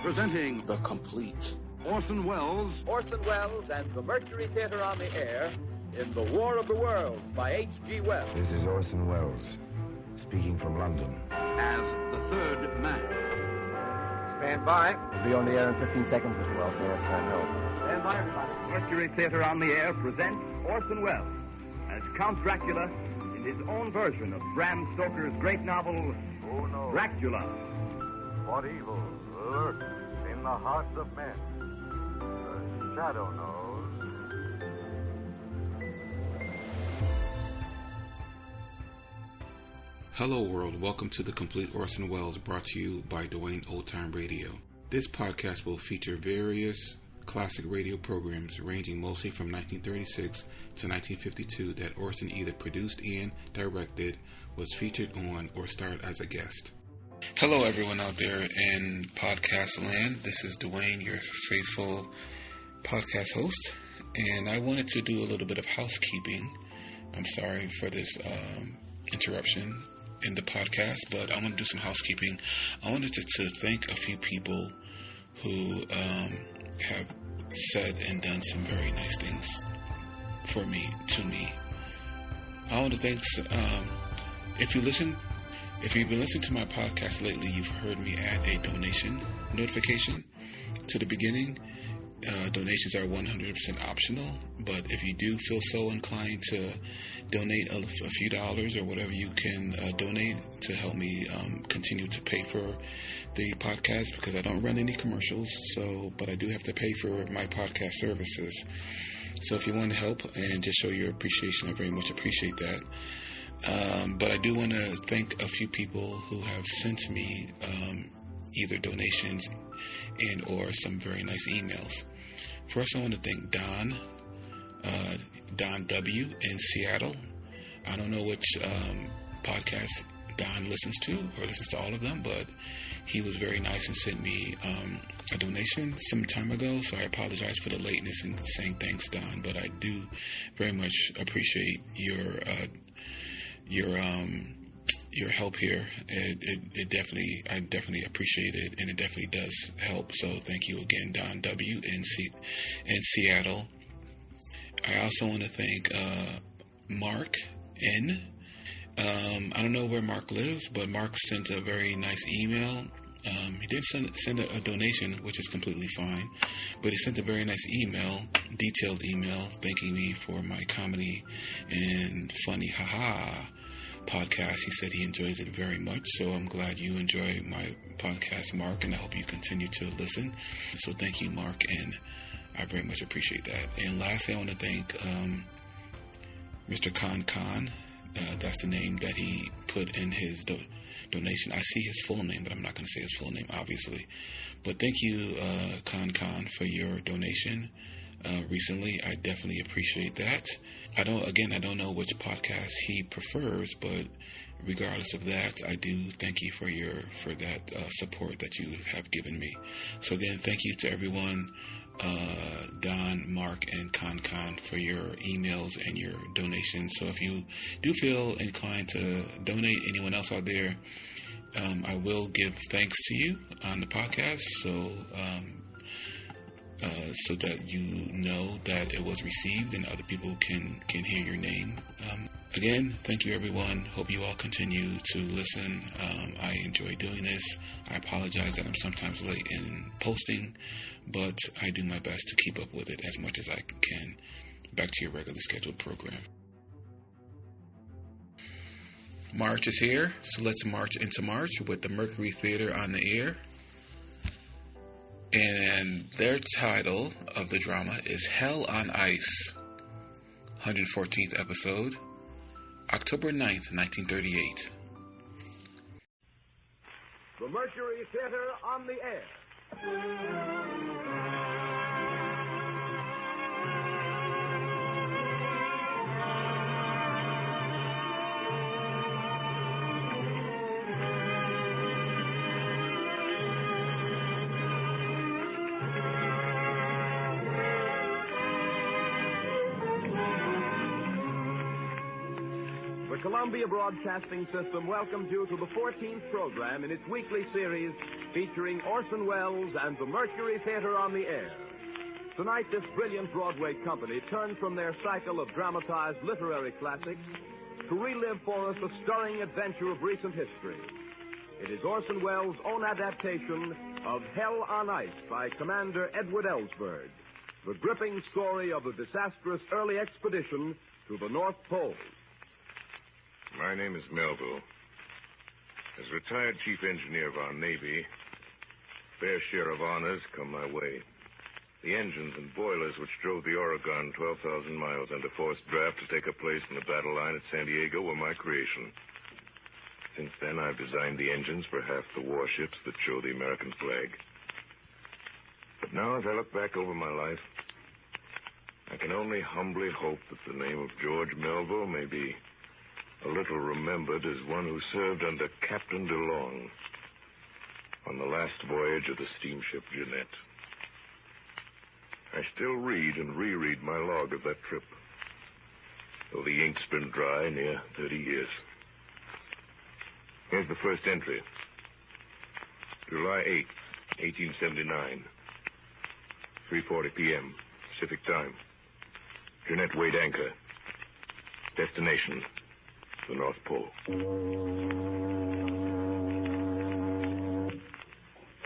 Presenting The Complete. Orson Welles and the Mercury Theater on the air in The War of the Worlds by H.G. Wells. This is Orson Welles, speaking from London. as the third man. Stand by. We'll be on the air in 15 seconds, Mr. Wells. Yes, I know. Stand by, everybody. Mercury Theater on the air presents Orson Welles as Count Dracula in his own version of Bram Stoker's great novel, Dracula. What evil lurks in the hearts of men? The shadow knows. Hello world, welcome to The Complete Orson Welles, brought to you by Dwayne Old Time Radio. This podcast will feature various classic radio programs ranging mostly from 1936 to 1952 that Orson either produced and directed, was featured on, or starred as a guest. Hello everyone out there in podcast land. This is Dwayne, your faithful podcast host, and I wanted to do a little bit of housekeeping. I'm sorry for this interruption in the podcast, but I want to do some housekeeping. I wanted to thank a few people who have said and done some very nice things for me, to me. I want to thank, if you've been listening to my podcast lately, you've heard me add a donation notification to the beginning. Donations are 100% optional, but if you do feel so inclined to donate a few dollars or whatever you can donate to help me continue to pay for the podcast, because I don't run any commercials, but I do have to pay for my podcast services. So if you want to help and just show your appreciation, I very much appreciate that. But I do want to thank a few people who have sent me either donations and or some very nice emails. First, I want to thank Don W. in Seattle. I don't know which podcast Don listens to or listens to all of them, but he was very nice and sent me a donation some time ago, so I apologize for the lateness in saying thanks, Don, but I do very much appreciate your help here. I definitely appreciate it, and it definitely does help. So thank you again, Don W. in Seattle. I also want to thank Mark N. I don't know where Mark lives, but Mark sent a very nice email. He did send a donation, which is completely fine, but he sent a very nice email, detailed email, thanking me for my comedy and funny haha podcast. He said he enjoys it very much, so I'm glad you enjoy my podcast, Mark, and I hope you continue to listen. So thank you, Mark, and I very much appreciate that. And lastly, I want to thank Mr. Khan. That's the name that he put in his donation. I see his full name, but I'm not going to say his full name, obviously. But thank you, Khan, for your donation recently. I definitely appreciate that. I don't know which podcast he prefers, but regardless of that, I do thank you for that support that you have given me. So again, thank you to everyone, Don, Mark, and Khan for your emails and your donations. So if you do feel inclined to donate, anyone else out there, I will give thanks to you on the podcast. So that you know that it was received and other people can hear your name. Again, thank you everyone. Hope you all continue to listen. I enjoy doing this. I apologize that I'm sometimes late in posting, but I do my best to keep up with it as much as I can. Back to your regularly scheduled program. March is here, so let's march into March with the Mercury Theater on the air. And their title of the drama is Hell on Ice, 114th episode, October 9th, 1938. The Mercury Theater on the air. The Columbia Broadcasting System welcomes you to the 14th program in its weekly series, featuring Orson Welles and the Mercury Theater on the air. Tonight, this brilliant Broadway company turns from their cycle of dramatized literary classics to relive for us the stirring adventure of recent history. It is Orson Welles' own adaptation of Hell on Ice by Commander Edward Ellsberg, the gripping story of a disastrous early expedition to the North Pole. My name is Melville. As retired chief engineer of our Navy, fair share of honors come my way. The engines and boilers which drove the Oregon 12,000 miles under forced draft to take her place in the battle line at San Diego were my creation. Since then, I've designed the engines for half the warships that show the American flag. But now, as I look back over my life, I can only humbly hope that the name of George Melville may be a little remembered as one who served under Captain DeLong on the last voyage of the steamship Jeanette. I still read and reread my log of that trip, though the ink's been dry near 30 years. Here's the first entry. July 8th, 1879. 3:40 p.m. Pacific Time. Jeanette weighed anchor. Destination, the North Pole.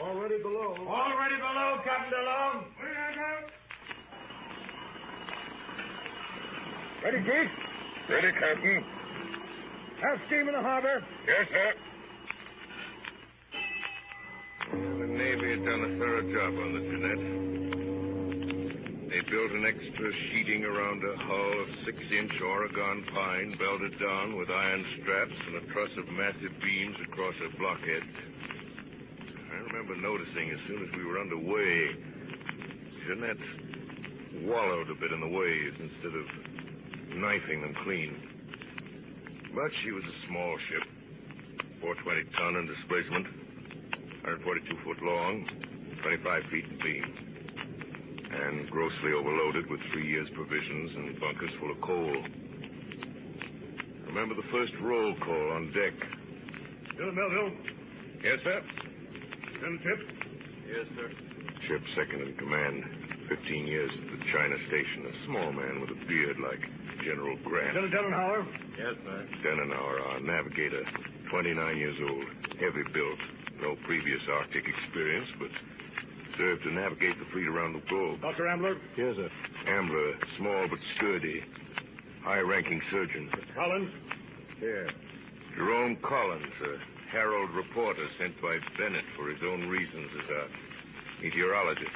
Already below. Already below, Captain DeLong. Ready, Chief? Ready, Captain. Have steam in the harbor. Yes, sir. The Navy had done a thorough job on the Jeanette. They built an extra sheeting around a hull of 6-inch Oregon pine, belted down with iron straps and a truss of massive beams across her blockhead. I remember noticing as soon as we were underway, Jeanette wallowed a bit in the waves instead of knifing them clean. But she was a small ship, 420-ton in displacement, 142 foot long, 25 feet in beam, and grossly overloaded with 3 years' provisions and bunkers full of coal. Remember the first roll call on deck. Bill Melville. Yes, sir. Send ship. Yes, sir. Ship second in command. 15 years at the China station. A small man with a beard like General Grant. Lieutenant Denenauer. Yes, sir. Denenauer, our navigator. 29 years old. Heavy built. No previous Arctic experience, but served to navigate the fleet around the globe. Dr. Ambler. Yes, sir. Ambler, small but sturdy. High-ranking surgeon. Mr. Collins. Here. Jerome Collins, a Herald reporter sent by Bennett for his own reasons as a meteorologist.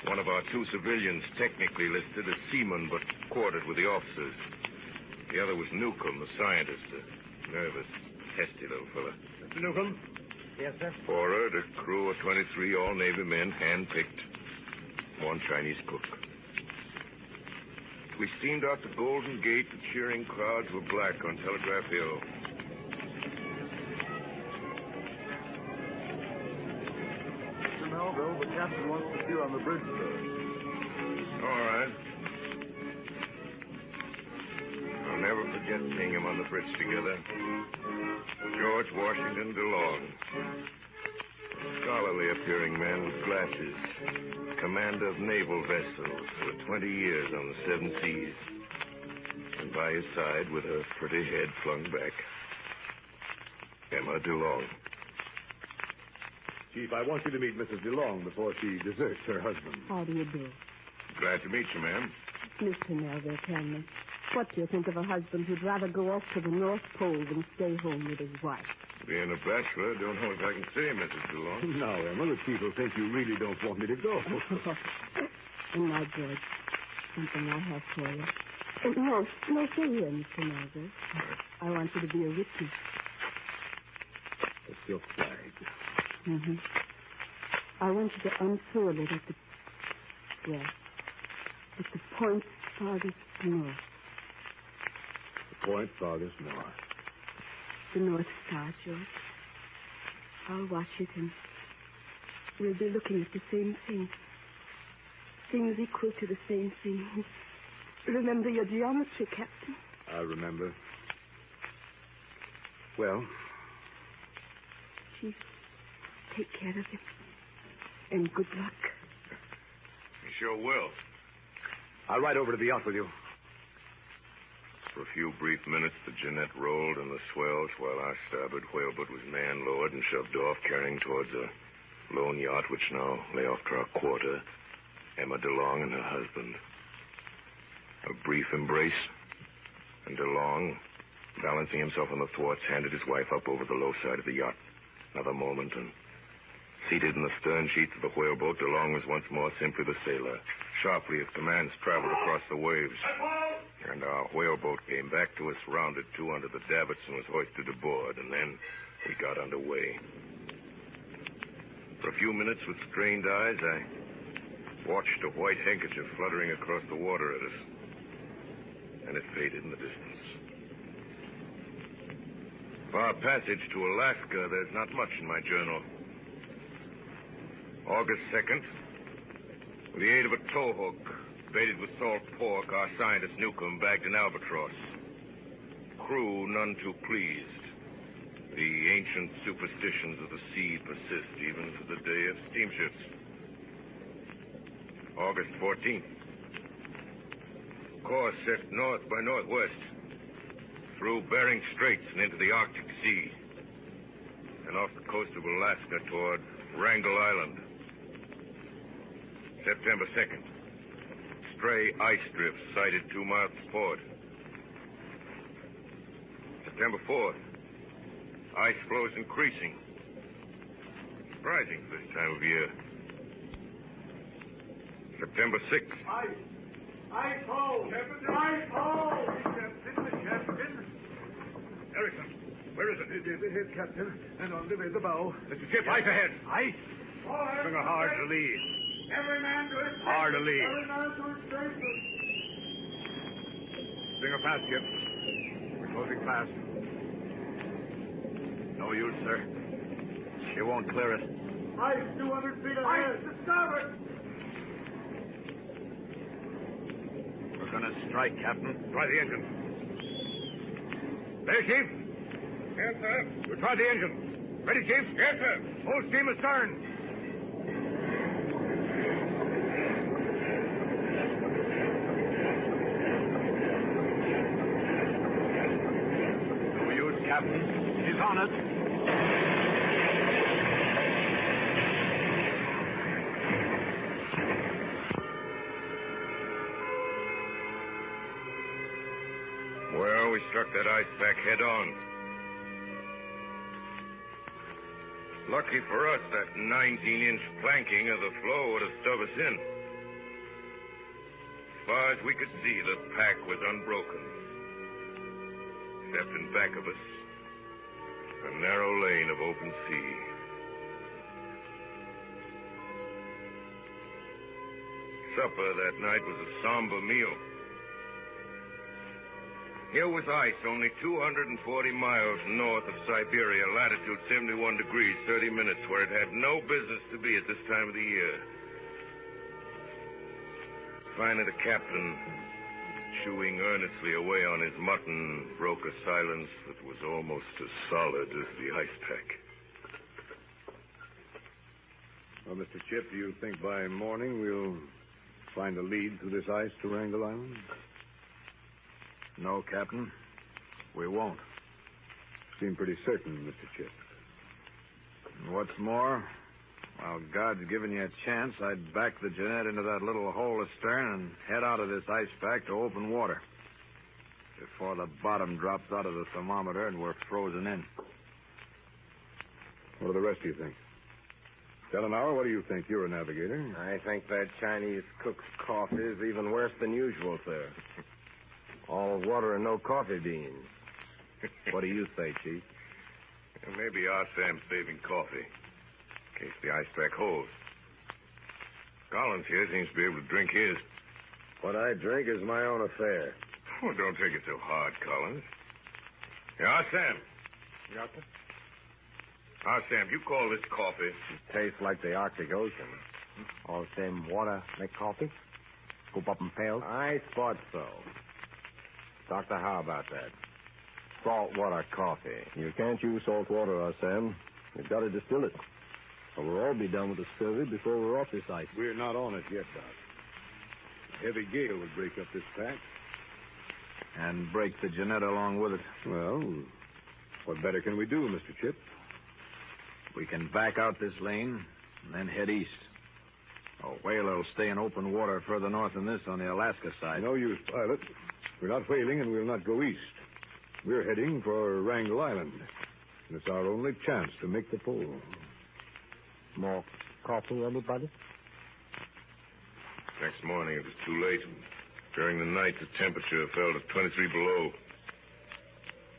One of our 2 civilians technically listed as seaman, but quartered with the officers. The other was Newcomb, the scientist, a nervous, testy little fella. Mr. Newcomb. Yes, sir. Forward, a crew of 23 all-Navy men, hand-picked. 1 Chinese cook. We steamed out the Golden Gate. The cheering crowds were black on Telegraph Hill. Mr. Melville, the captain wants to see you on the bridge, sir. All right. I'll never forget seeing him on the bridge together. George Washington DeLong. A scholarly appearing man with glasses. Commander of naval vessels for 20 years on the 7 seas. And by his side, with her pretty head flung back, Emma DeLong. Chief, I want you to meet Mrs. DeLong before she deserts her husband. How do you do? Glad to meet you, ma'am. Mr. Melville, tell me, what do you think of a husband who'd rather go off to the North Pole than stay home with his wife? Being a bachelor, don't know if I can say, Mrs. DeLong. Now, Emma, the chief will think you really don't want me to go. And now, George, something I have for you. No, stay here, Mr. Melville. I want you to be a witness. A silk flag. Mm-hmm. I want you to unfurl it at the point farthest north. The point farthest north. The North Star, George. I'll watch it, and we'll be looking at the same thing. Things equal to the same thing. Remember your geometry, Captain? I remember. Well? Chief, take care of him. And good luck. You sure will. I'll ride over to the yacht with you. For a few brief minutes, the Jeanette rolled in the swells while our starboard whaleboat was man-lowered and shoved off, carrying towards a lone yacht which now lay off to our quarter, Emma DeLong and her husband. A brief embrace, and DeLong, balancing himself on the thwarts, handed his wife up over the low side of the yacht. Another moment, and seated in the stern sheets of the whaleboat, DeLong was once more simply the sailor. Sharply, his commands traveled across the waves, and our whaleboat came back to us, rounded to under the davits, and was hoisted aboard, and then we got underway. For a few minutes, with strained eyes, I watched a white handkerchief fluttering across the water at us, and it faded in the distance. For our passage to Alaska, there's not much in my journal. August 2nd, with the aid of a towhook baited with salt pork, our scientist Newcomb bagged an albatross. Crew none too pleased. The ancient superstitions of the sea persist even to the day of steamships. August 14th. Course set north by northwest, through Bering Straits and into the Arctic Sea, and off the coast of Alaska toward Wrangel Island. September 2nd. Stray ice drifts sighted 2 miles to port. September 4th. Ice floes increasing. Surprising for this time of year. September 6th. Ice hole! Ice hole! Captain! Harrison, where is it? Here's Captain, and on the bow. It's a ship. Ice ahead. Ice? Bring her hard to lead. Every man to his Hard to lead. Every man to his station. Bring her fast, Skip. We're closing fast. No use, sir. She won't clear us. Ice 200 feet ahead. Ice to starboard. We're gonna strike, Captain. Try the engine. There, Chief. Yes, sir. We'll try the engine. Ready, Chief? Yes, sir. Full steam astern. No use, Captain. He's on it. Well, we struck that ice pack head on. Lucky for us, that 19-inch planking of the floe would have stove us in. As far as we could see, the pack was unbroken. Except in back of us, a narrow lane of open sea. Supper that night was a somber meal. Here was ice only 240 miles north of Siberia, latitude 71 degrees, 30 minutes, where it had no business to be at this time of the year. Finally, the captain, chewing earnestly away on his mutton, broke a silence that was almost as solid as the ice pack. Well, Mr. Chip, do you think by morning we'll find a lead through this ice to Wrangel Island? No, Captain. We won't. Seem pretty certain, Mr. Chip. And what's more, while God's given you a chance, I'd back the Jeanette into that little hole astern and head out of this ice pack to open water before the bottom drops out of the thermometer and we're frozen in. What do the rest of you think? Delanower, what do you think? You're a navigator. I think that Chinese cook's coffee is even worse than usual, sir. All water and no coffee beans. What do you say, Chief? Maybe our Sam's saving coffee in case the ice pack holds. Collins here seems to be able to drink his. What I drink is my own affair. Oh, don't take it so hard, Collins. Yeah, Sam. Yes, sir? Sam, you call this coffee? It tastes like the Arctic Ocean. All same water make coffee? Scoop up in pails? I thought so. Doctor, how about that? Salt water coffee. You can't use salt water, Sam. You've got to distill it. Well, we'll all be done with the scurvy before we're off this ice. We're not on it yet, Doc. A heavy gale would break up this pack. And break the Jeanette along with it. Well, what better can we do, Mr. Chip? We can back out this lane and then head east. A whaler will stay in open water further north than this on the Alaska side. No use, pilot. We're not whaling and we'll not go east. We're heading for Wrangel Island. And it's our only chance to make the pull. More coffee, anybody? Next morning, it was too late. During the night, the temperature fell to 23 below.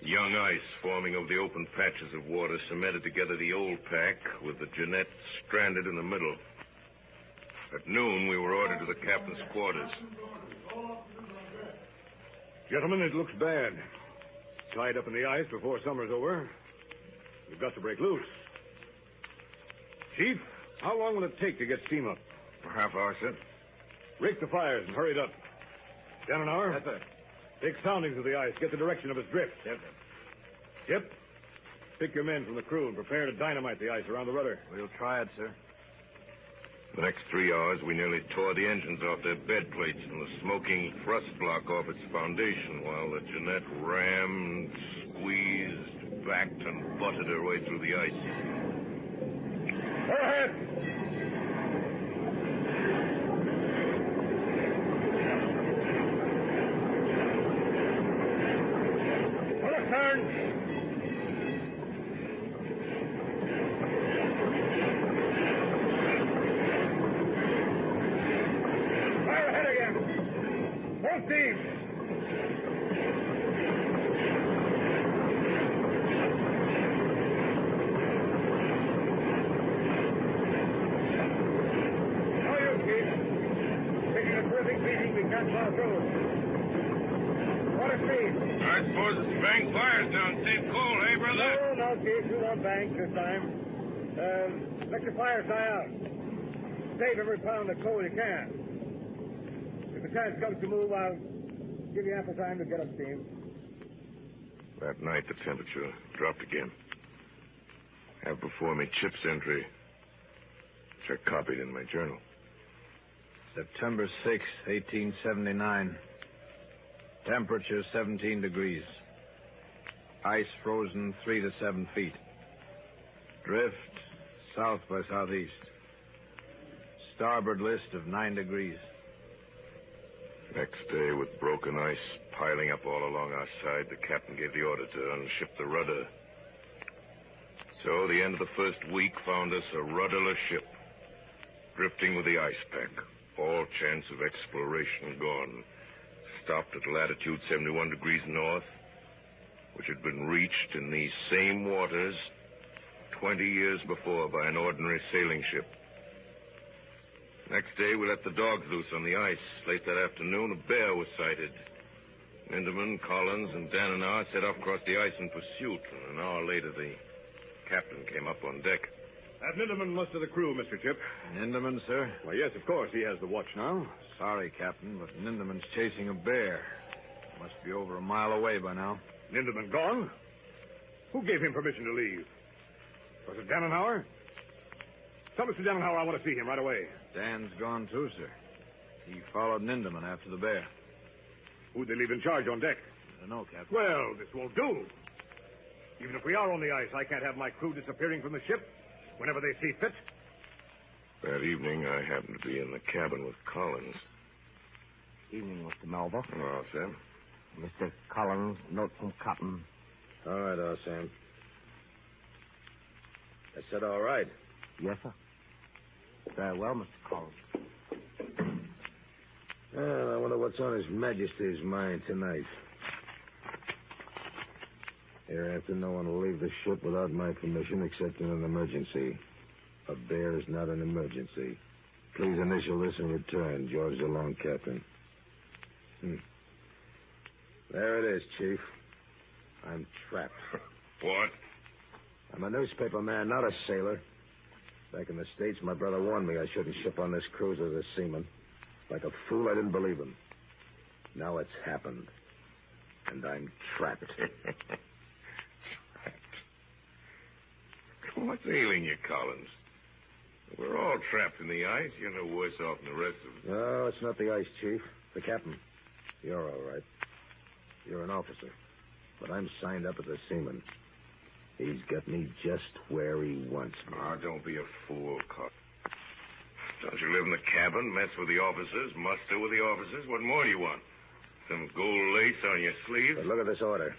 Young ice forming over the open patches of water cemented together the old pack with the Jeanette stranded in the middle. At noon, we were ordered to the captain's quarters. Gentlemen, it looks bad. Tied up in the ice before summer's over. We've got to break loose. Chief, how long will it take to get steam up? For half hour, sir. Rake the fires and hurry it up. Down an hour? Yes, sir. Take soundings of the ice. Get the direction of its drift. Yes, sir. Chip, pick your men from the crew and prepare to dynamite the ice around the rudder. We'll try it, sir. The next 3 hours, we nearly tore the engines off their bed plates and the smoking thrust block off its foundation while the Jeanette rammed, squeezed, backed, and butted her way through the ice. Go ahead! Pull a turn! Steam! How are you, Chief? Taking a terrific beating, we can't plow through. What a speed! I suppose it's bang fires down St. Cole, eh, brother? No, Chief, we won't bank this time. Let your fires die out. Save every pound of coal you can. If the chance comes to move, I'll give you ample time to get up steam. That night, the temperature dropped again. I have before me Chip's entry, which I copied in my journal. September 6, 1879. Temperature 17 degrees. Ice frozen 3 to 7 feet. Drift south by southeast. Starboard list of 9 degrees. Next day, with broken ice piling up all along our side, the captain gave the order to unship the rudder. So the end of the first week found us a rudderless ship, drifting with the ice pack, all chance of exploration gone. Stopped at latitude 71 degrees north, which had been reached in these same waters 20 years before by an ordinary sailing ship. Next day, we let the dogs loose on the ice. Late that afternoon, a bear was sighted. Lindeman, Collins, and Dananar set off across the ice in pursuit, and an hour later, the captain came up on deck. That Lindeman must have the crew, Mr. Chip. Lindeman, sir? Why, yes, of course. He has the watch now. Sorry, Captain, but Lindeman's chasing a bear. Must be over a mile away by now. Lindeman gone? Who gave him permission to leave? Was it Dannenhauer? Tell Mr. Dannenhauer I want to see him right away. Dan's gone too, sir. He followed Lindeman after the bear. Who'd they leave in charge on deck? I don't know, Captain. Well, this won't do. Even if we are on the ice, I can't have my crew disappearing from the ship whenever they see fit. That evening, I happened to be in the cabin with Collins. Evening, Mr. Melba. Hello, Sam. Mr. Collins, note from Cotton. All right, Sam. I said all right. Yes, sir. Very well, Mr. Collins. Well, I wonder what's on His Majesty's mind tonight. Hereafter, no one will leave the ship without my permission except in an emergency. A bear is not an emergency. Please initial this and return. George DeLong, Captain. There it is, Chief. I'm trapped. What? I'm a newspaper man, not a sailor. Back in the States, my brother warned me I shouldn't ship on this cruise as a seaman. Like a fool, I didn't believe him. Now it's happened. And I'm trapped. Trapped? What's ailing you, Collins? We're all trapped in the ice. You're no worse off than the rest of us. No, it's not the ice, Chief. The captain. You're all right. You're an officer. But I'm signed up as a seaman. He's got me just where he wants me. Oh, don't be a fool, Cop. Don't you live in the cabin, mess with the officers, muster with the officers? What more do you want? Some gold lace on your sleeve? But look at this order.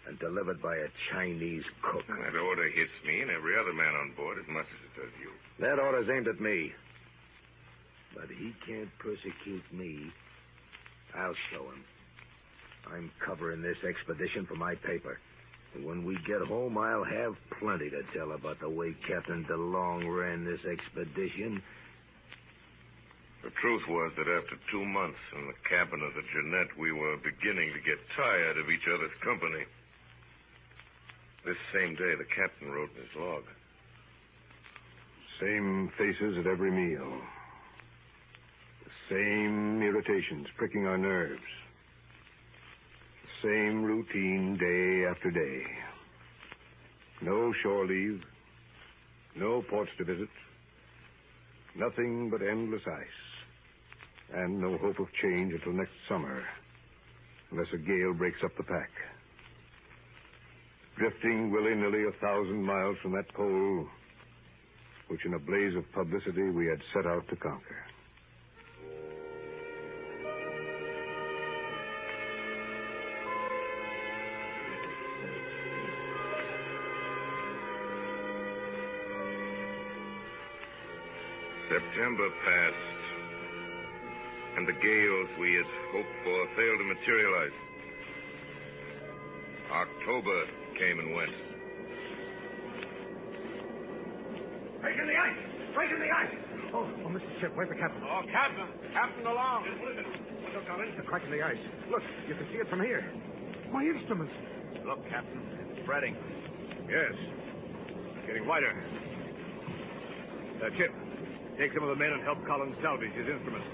And delivered by a Chinese cook. That order hits me and every other man on board as much as it does you. That order's aimed at me. But he can't persecute me. I'll show him. I'm covering this expedition for my paper. And when we get home, I'll have plenty to tell about the way Captain DeLong ran this expedition. The truth was that after 2 months in the cabin of the Jeanette, we were beginning to get tired of each other's company. This same day, the captain wrote in his log. Same faces at every meal. The same irritations pricking our nerves. The same routine day after day. No shore leave. No ports to visit. Nothing but endless ice. And no hope of change until next summer, unless a gale breaks up the pack. Drifting willy-nilly 1,000 miles from that pole, which in a blaze of publicity we had set out to conquer. September passed, and the gales we had hoped for failed to materialize. October came and went. Breaking the ice! Breaking the ice! Oh, Mr. Chip, where's the captain? Oh, Captain! Captain along! Look, Colin, it's a crack in the ice. Look, you can see it from here. My instruments. Look, Captain, it's spreading. Yes. Getting wider. Chip, take some of the men and help Collins salvage his instruments.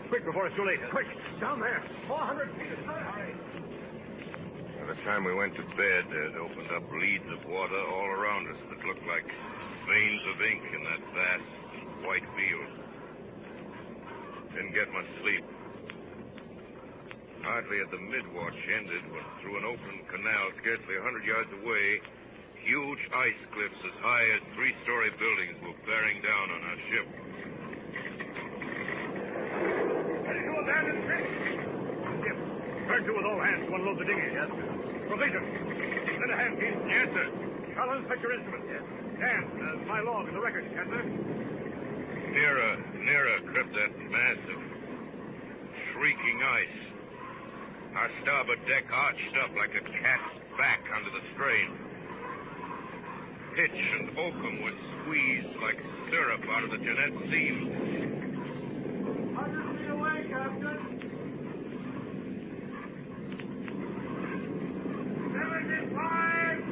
Quick, before it's too late. Quick! Down there! 400 feet is not high. By the time we went to bed, there'd opened up leads of water all around us that looked like veins of ink in that vast white field. Didn't get much sleep. Hardly had the mid-watch ended when through an open canal scarcely 100 yards away, huge ice cliffs as high as 3-story buildings were bearing down on our ship. Ready to abandon ship? Skip, turn to with all hands to unload the dinghy. Yes, sir. Provision. Send a hand, Pete. Yes, sir. Collins, fetch your instruments. Yes. Dan, my log and the record. Yes, sir. Nearer crept that mass of shrieking ice. Our starboard deck arched up like a cat's back under the strain. Pitch and oakum were squeezed like syrup out of the Jeanette seam. 100 feet away, Captain. 75.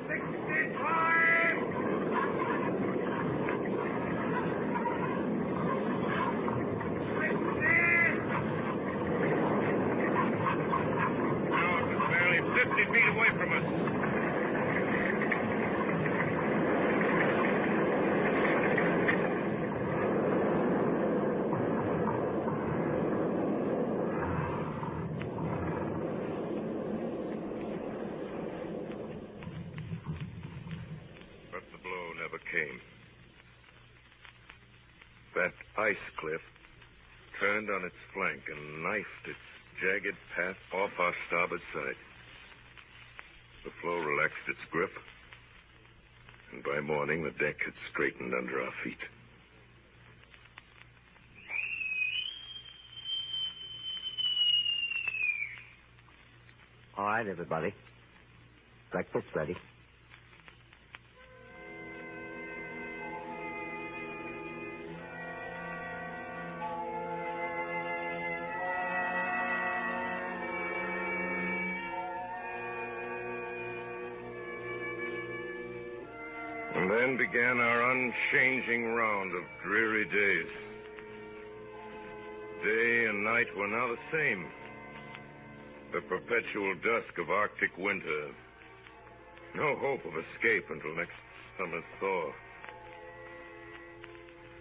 65. 50 feet away from us. But the blow never came. That ice cliff turned on its flank and knifed its jagged path off our starboard side. The floe relaxed its grip, and by morning the deck had straightened under our feet. All right, everybody. Breakfast ready. And then began our unchanging round of dreary days. Day and night were now the same. The perpetual dusk of Arctic winter, No hope of escape until next summer's thaw.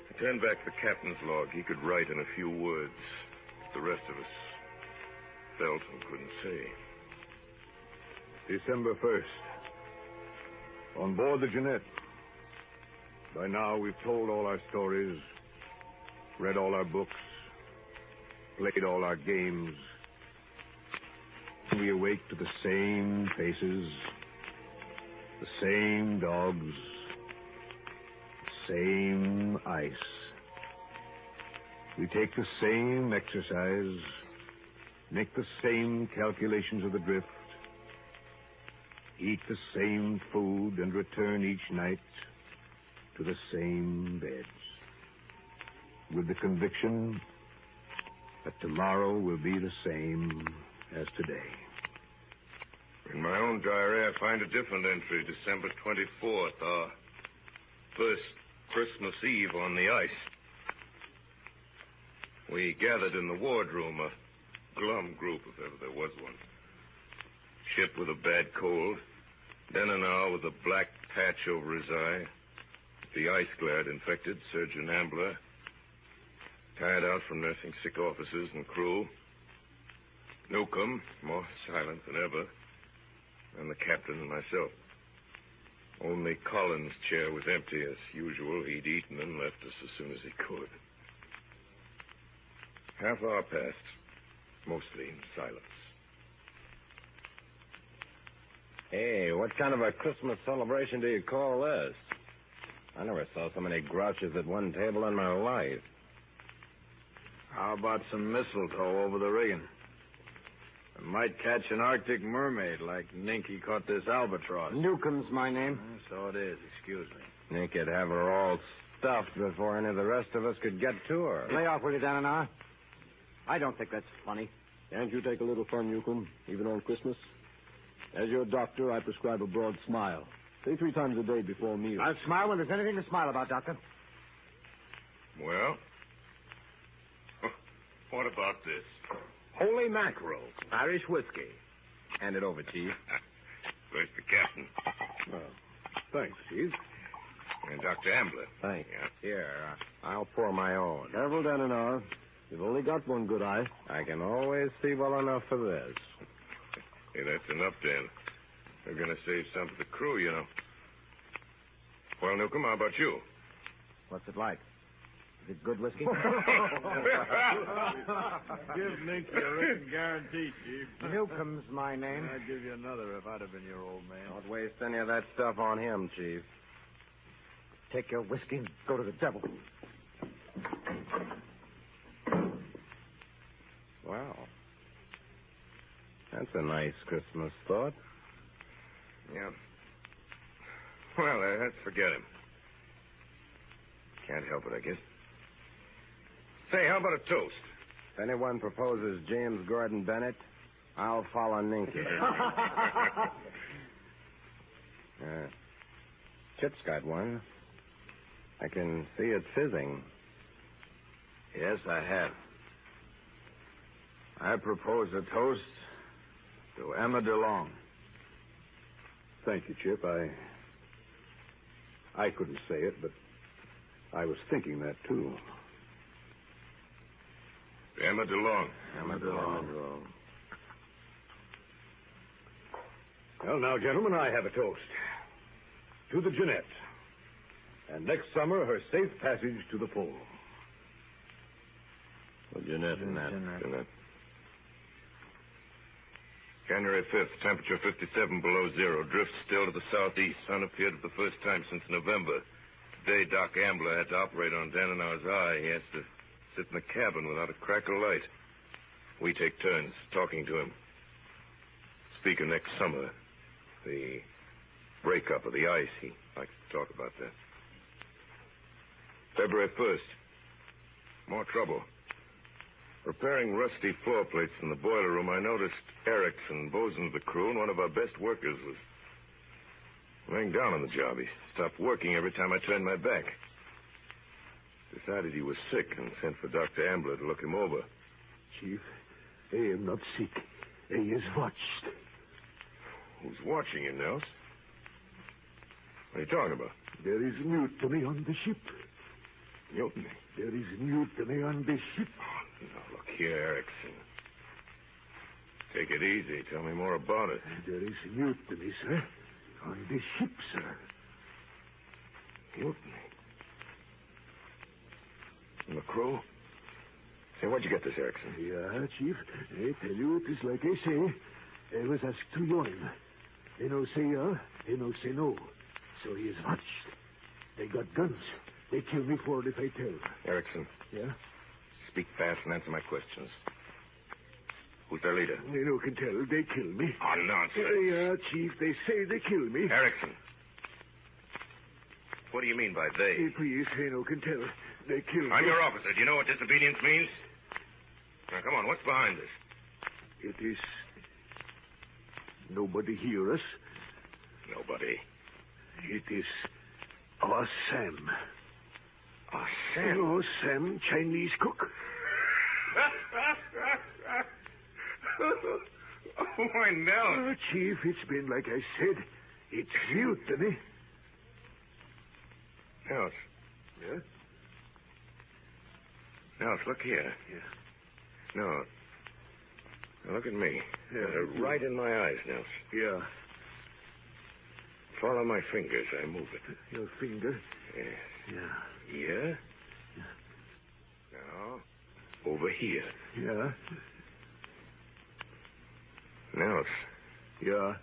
I turned back the captain's log. He could write in a few words. The rest of us felt and couldn't say. December 1st. On board the Jeanette. By now, we've told all our stories, read all our books, played all our games. We awake to the same faces, the same dogs, the same ice. We take the same exercise, make the same calculations of the drift, eat the same food, and return each night to the same beds, with the conviction that tomorrow will be the same as today. In my own diary, I find a different entry, December 24th, our first Christmas Eve on the ice. We gathered in the wardroom, a glum group, if ever there was one. Ship with a bad cold, Denenau with a black patch over his eye, the ice glare had infected Surgeon Ambler, tired out from nursing sick officers and crew. Newcomb, more silent than ever, and the captain and myself. Only Collins' chair was empty as usual. He'd eaten and left us as soon as he could. Half hour passed, mostly in silence. Hey, what kind of a Christmas celebration do you call this? I never saw so many grouches at one table in my life. How about some mistletoe over the rigging? I might catch an Arctic mermaid like Ninky caught this albatross. Newcomb's my name. So it is, excuse me. Ninky'd have her all stuffed before any of the rest of us could get to her. Lay off with it, Danana. I don't think that's funny. Can't you take a little fun, Newcomb, even on Christmas? As your doctor, I prescribe a broad smile. Say 3 times a day before meals. I'll smile when there's anything to smile about, Doctor. Well, what about this? Holy mackerel, Irish whiskey. Hand it over, Chief. Where's the captain? Well, thanks, Chief. And Dr. Ambler. Thanks. Yeah. Here, I'll pour my own. Careful, Danana. You've only got one good eye. I can always see well enough for this. Hey, that's enough, Dan. We're going to save some for the crew, you know. Well, Newcomb, how about you? What's it like? Is it good whiskey? Give Ninky a written guarantee, Chief. Newcomb's my name. I'd give you another if I'd have been your old man. Don't waste any of that stuff on him, Chief. Take your whiskey and go to the devil. Wow. That's a nice Christmas thought. Yeah. Well, let's forget him. Can't help it, I guess. Say, how about a toast? If anyone proposes James Gordon Bennett, I'll follow Ninky. Chip's got one. I can see it fizzing. Yes, I have. I propose a toast to Emma DeLong. Thank you, Chip. I couldn't say it, but I was thinking that, too. Emma DeLong. Emma DeLong. Well, now, gentlemen, I have a toast. To the Jeanette. And next summer, her safe passage to the pole. The Jeanette and that. Jeanette. January 5th, temperature 57 below zero. Drift still to the southeast. Sun appeared for the first time since November. Today, Doc Ambler had to operate on Danenau's eye. He has to sit in the cabin without a crack of light. We take turns talking to him. Speak of next summer. The breakup of the ice. He likes to talk about that. February 1st. More trouble. Repairing rusty floor plates in the boiler room, I noticed Erickson, bosun of the crew, and one of our best workers was laying down on the job. He stopped working every time I turned my back. Decided he was sick and sent for Dr. Ambler to look him over. Chief, I am not sick. I is watched. Who's watching you, Nels? What are you talking about? There is mutiny on the ship. Mutiny? There is mutiny on the ship. Oh, now, look here, Erickson. Take it easy. Tell me more about it. There is mutiny, sir. On the ship, sir. Mutiny? And the crew? Say, where'd you get this, Erickson? Yeah, Chief. I tell you, it is like I say. I was asked to join. They no say yeah, they no say no. So he is watched. They got guns. They kill me for it if I tell. Erickson. Yeah? Speak fast and answer my questions. Who's their leader? They no can tell. They kill me. Oh, nonsense. Yeah, Chief. They say they kill me. Erickson. What do you mean by they? Hey, please, they no can tell. They kill me. I'm your officer. Do you know what disobedience means? Now, come on. What's behind this? It is... Nobody hear us. Nobody. It is... our Sam. Oh, Sam? Oh, Sam, Chinese cook. Oh, my Nels. Oh, Chief, it's been like I said. It's mutiny. Nels. Yeah? Nels, look here. Yeah. No. Now, look at me. Yeah. Right in my eyes, Nels. Yeah. Follow my fingers. I move it. Your finger? Yeah. Yeah. Here? Yeah. Now, over here. Yeah. Nels. Yeah.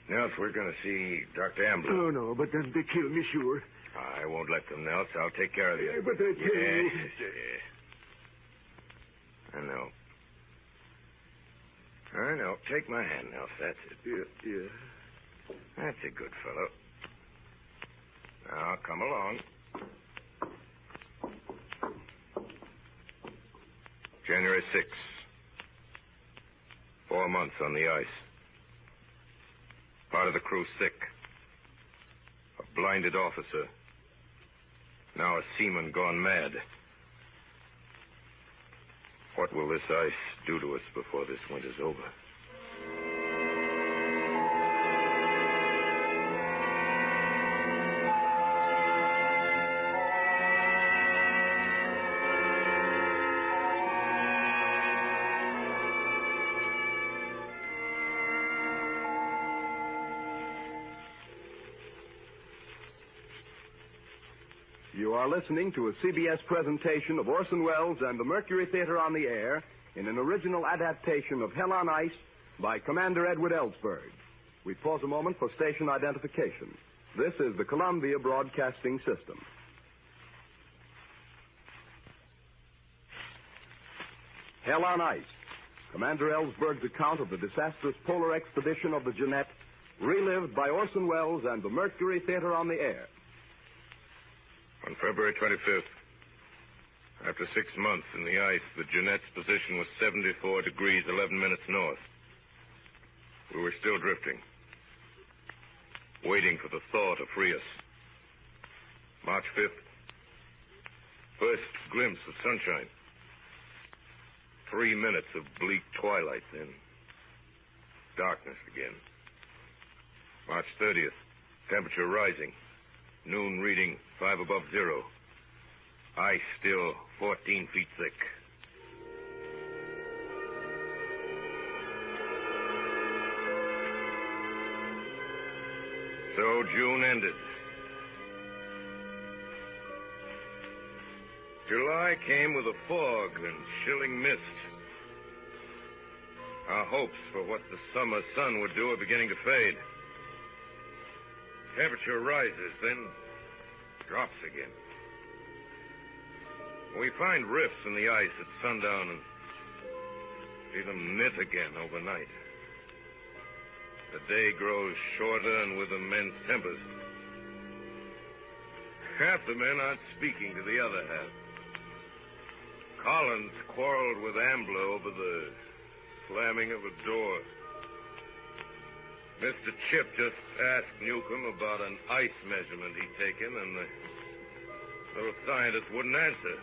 Nels, we're going to see Dr. Ambler. Oh, no, but then they kill me, sure. I won't let them, Nels. I'll take care of you. Yeah, but I tell you... Yeah. I know. I know. Take my hand, Nels. That's it. Yeah. That's a good fellow. Now, come along. January 6th. 4 months on the ice. Part of the crew sick. A blinded officer. Now a seaman gone mad. What will this ice do to us before this winter's over? You are listening to a CBS presentation of Orson Welles and the Mercury Theater on the Air in an original adaptation of Hell on Ice by Commander Edward Ellsberg. We pause a moment for station identification. This is the Columbia Broadcasting System. Hell on Ice. Commander Ellsberg's account of the disastrous polar expedition of the Jeannette, relived by Orson Welles and the Mercury Theater on the Air. On February 25th, after 6 months in the ice, the Jeannette's position was 74 degrees 11 minutes north. We were still drifting, waiting for the thaw to free us. March 5th, first glimpse of sunshine. 3 minutes of bleak twilight, then darkness again. March 30th, temperature rising. Noon reading 5 above zero. Ice still 14 feet thick. So June ended. July came with a fog and chilling mist. Our hopes for what the summer sun would do are beginning to fade. Temperature rises, then drops again. We find rifts in the ice at sundown and see them knit again overnight. The day grows shorter and with immense tempers. Half the men aren't speaking to the other half. Collins quarreled with Ambler over the slamming of a door. Mr. Chip just asked Newcomb about an ice measurement he'd taken, and the little scientist wouldn't answer.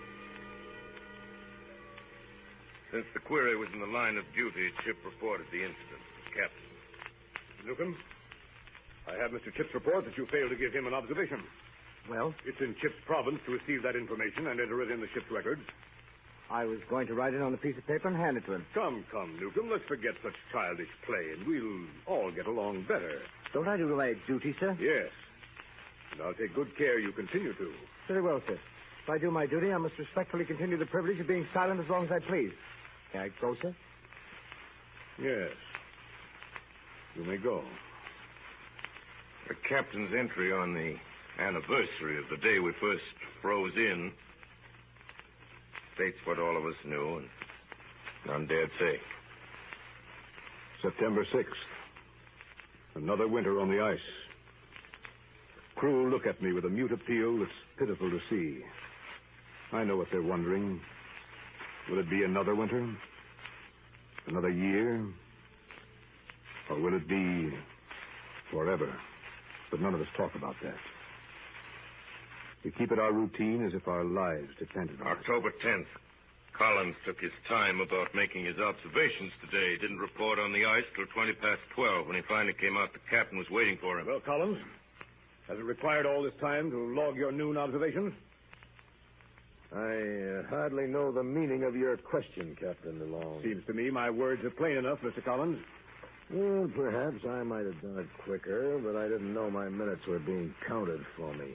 Since the query was in the line of duty, Chip reported the incident to the captain. Newcomb? I have Mr. Chip's report that you failed to give him an observation. Well? It's in Chip's province to receive that information and enter it in the ship's records. I was going to write it on a piece of paper and hand it to him. Come, Newcomb. Let's forget such childish play, and we'll all get along better. Don't I do my duty, sir? Yes. And I'll take good care you continue to. Very well, sir. If I do my duty, I must respectfully continue the privilege of being silent as long as I please. Can I go, sir? Yes. You may go. The captain's entry on the anniversary of the day we first froze in states what all of us knew and none dared say. September 6th. Another winter on the ice. Crew look at me with a mute appeal that's pitiful to see. I know what they're wondering. Will it be another winter? Another year? Or will it be forever? But none of us talk about that. We keep it our routine as if our lives depended on it. October 10th. Collins took his time about making his observations today. He didn't report on the ice till 20 past 12. When he finally came out, the captain was waiting for him. Well, Collins, has it required all this time to log your noon observations? I hardly know the meaning of your question, Captain DeLong. Seems to me my words are plain enough, Mr. Collins. Well, perhaps I might have done it quicker, but I didn't know my minutes were being counted for me.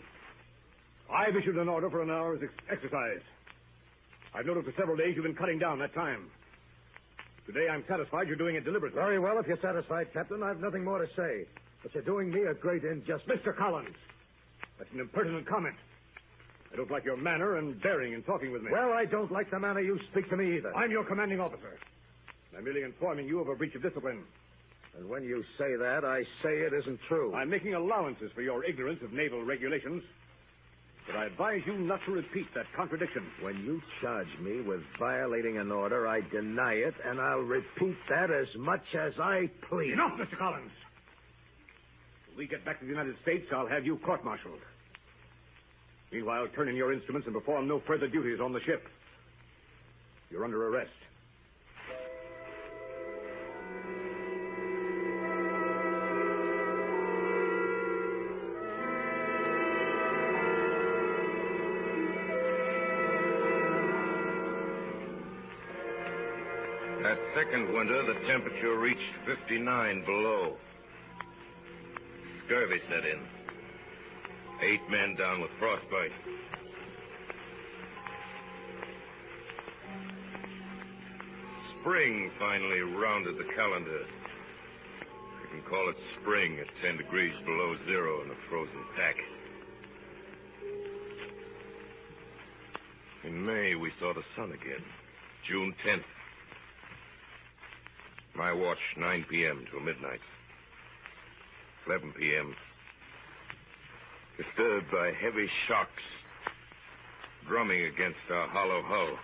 I've issued an order for an hour's exercise. I've noted for several days you've been cutting down that time. Today I'm satisfied you're doing it deliberately. Very well, if you're satisfied, Captain, I've nothing more to say. But you're doing me a great injustice. Mr. Collins, that's an impertinent comment. I don't like your manner and bearing in talking with me. Well, I don't like the manner you speak to me either. I'm your commanding officer. I'm merely informing you of a breach of discipline. And when you say that, I say it isn't true. I'm making allowances for your ignorance of naval regulations. But I advise you not to repeat that contradiction. When you charge me with violating an order, I deny it, and I'll repeat that as much as I please. Enough, Mr. Collins. When we get back to the United States, I'll have you court-martialed. Meanwhile, turn in your instruments and perform no further duties on the ship. You're under arrest. That second winter, the temperature reached 59 below. Scurvy set in. 8 men down with frostbite. Spring finally rounded the calendar. You can call it spring at 10 degrees below zero in a frozen pack. In May, we saw the sun again. June 10th. My watch, 9 p.m. till midnight. 11 p.m. Disturbed by heavy shocks drumming against our hollow hull.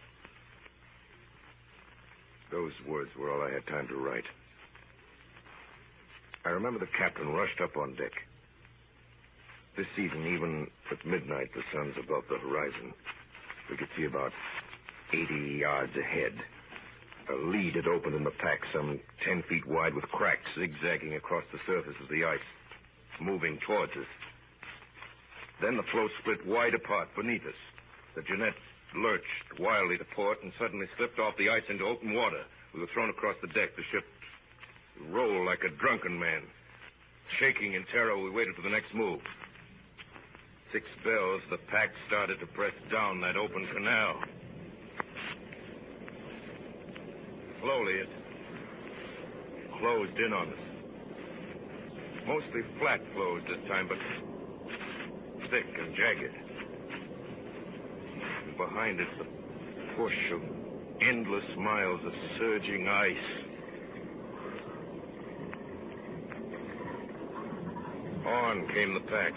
Those words were all I had time to write. I remember the captain rushed up on deck. This evening, even at midnight, the sun's above the horizon. We could see about 80 yards ahead. A lead had opened in the pack some 10 feet wide with cracks zigzagging across the surface of the ice, moving towards us. Then the floe split wide apart beneath us. The Jeanette lurched wildly to port and suddenly slipped off the ice into open water. We were thrown across the deck. The ship rolled like a drunken man. Shaking in terror, we waited for the next move. 6 bells, the pack started to press down that open canal. Slowly, it closed in on us. Mostly flat floes this time, but thick and jagged. And behind it, the push of endless miles of surging ice. On came the pack.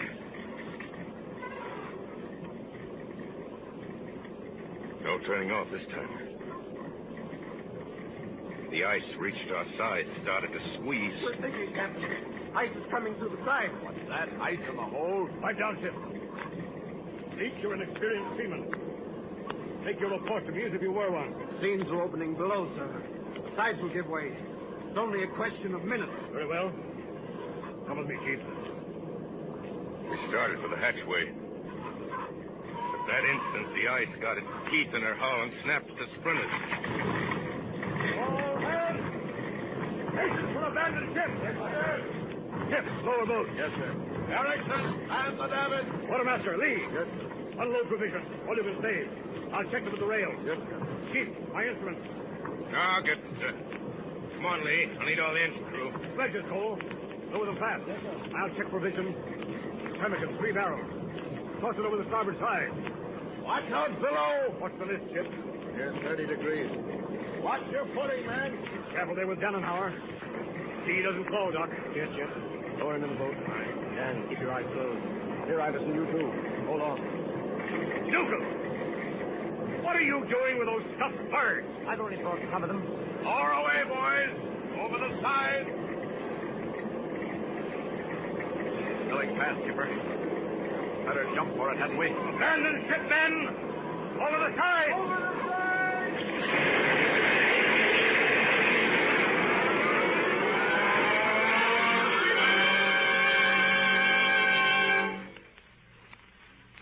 No turning off this time. The ice reached our sides, started to squeeze. We're thinking, Captain. Ice is coming through the side. What's that? Ice in the hold? Pipe down, ship. Leach, you're an experienced seaman. Make your report to me as if you were one. Seams are opening below, sir. The sides will give way. It's only a question of minutes. Very well. Come with me, Chief. started for the hatchway. At that instant, the ice got its teeth in her hull and snapped to splinters. All hands! Hasten for abandoned ship! Yes, sir. Ship, lower boat. Yes, sir. Erickson, and the David. Quartermaster, Lee. Yes, sir. Unload provisions. All you can save. I'll check them at the rail. Yes, sir. Keep my instruments. I'll get them, sir. Come on, Lee. I'll need all the engine crew. Sledges, Cole. Lower them fast. Yes, sir. I'll check provisions. Pemmican, 3 barrels. Toss it over the starboard side. Watch out below. What's the list, Chip? Here's 30 degrees. Watch your footing, man. Careful there with Dannenhauer. Sea doesn't fall, Doc. Yes, Chip. Lower him in the boat. And keep your eyes closed. Here, Iverson, you too. Hold on. Newcomb! What are you doing with those stuffed birds? I've only brought some of them. Lower away, boys. Over the side. Going fast, Skipper. Better jump for it, hadn't we? Abandon ship, men! Over the side! Over the side!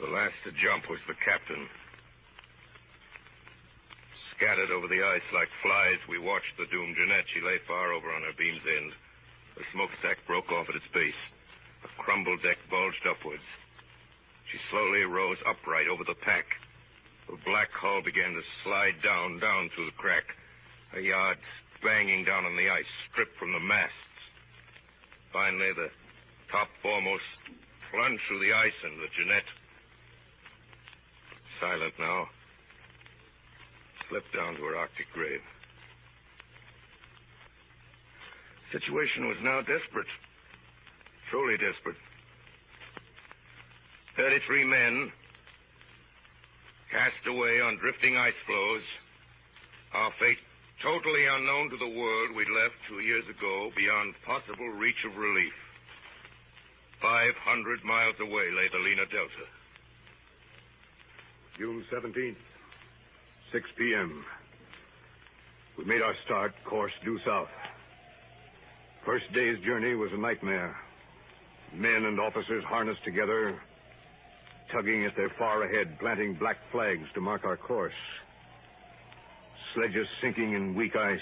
The last to jump was the captain. Scattered over the ice like flies, we watched the doomed Jeanette. She lay far over on her beam's end. The smokestack broke off at its base. A crumbled deck bulged upwards. She slowly rose upright over the pack. The black hull began to slide down through the crack. Her yards banging down on the ice, stripped from the masts. Finally, the top foremost plunged through the ice, and the Jeanette, silent now, slipped down to her Arctic grave. The situation was now desperate. Truly desperate. 33 men cast away on drifting ice floes. Our fate totally unknown to the world we'd left 2 years ago, beyond possible reach of relief. 500 miles away lay the Lena Delta. June 17th, 6 p.m. We made our start, course due south. First day's journey was a nightmare. Men and officers harnessed together, tugging at their far ahead, planting black flags to mark our course. Sledges sinking in weak ice.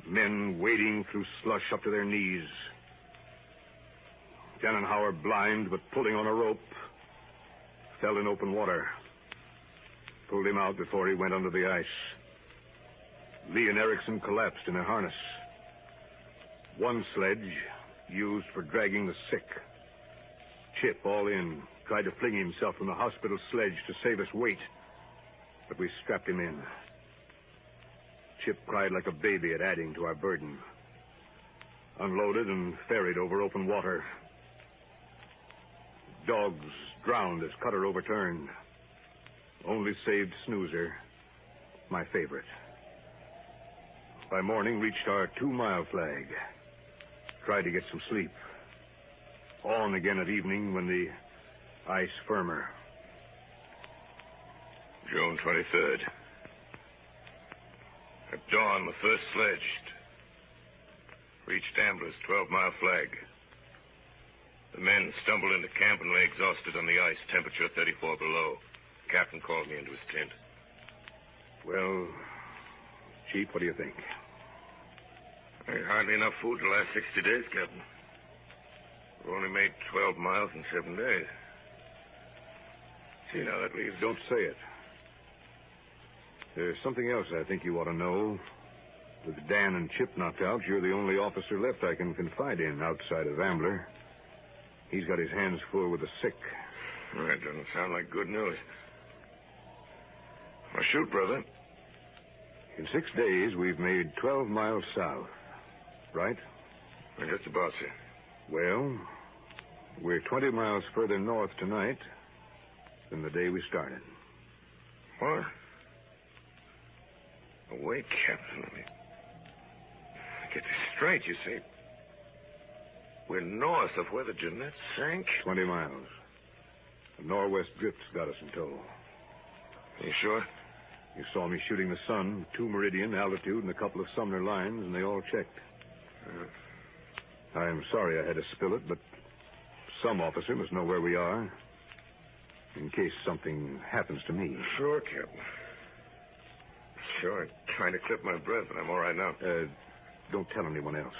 Men wading through slush up to their knees. Dannenhauer, blind but pulling on a rope, fell in open water. Pulled him out before he went under the ice. Lee and Erickson collapsed in their harness. One sledge used for dragging the sick. Chip, all in, tried to fling himself from the hospital sledge to save us weight, but we strapped him in. Chip cried like a baby at adding to our burden. Unloaded and ferried over open water. Dogs drowned as cutter overturned. Only saved Snoozer, my favorite. By morning, reached our 2-mile flag. Tried to get some sleep. On again at evening when the ice firmer. June 23rd. At dawn, the first sledge reached Ambler's 12-mile flag. The men stumbled into camp and lay exhausted on the ice, temperature 34 below. The captain called me into his tent. Well, Chief, what do you think? There's hardly enough food to last 60 days, Captain. We've only made 12 miles in 7 days. See, now that leaves... Don't say it. There's something else I think you ought to know. With Dan and Chip knocked out, you're the only officer left I can confide in outside of Ambler. He's got his hands full with the sick. That doesn't sound like good news. Well, shoot, brother. In 6 days, we've made 12 miles south. Right? Just about, sir. Well, we're 20 miles further north tonight than the day we started. What? Oh, wait, Captain. Let me get this straight, you see. We're north of where the Jeanette sank? 20 miles. The northwest drift's got us in tow. You sure? You saw me shooting the sun, 2 meridian, altitude, and a couple of Sumner lines, and they all checked. I'm sorry I had to spill it, but Some officer must know where we are, in case something happens to me. Sure, Captain. Sure, I'm trying to clip my breath, but I'm all right now. Don't tell anyone else.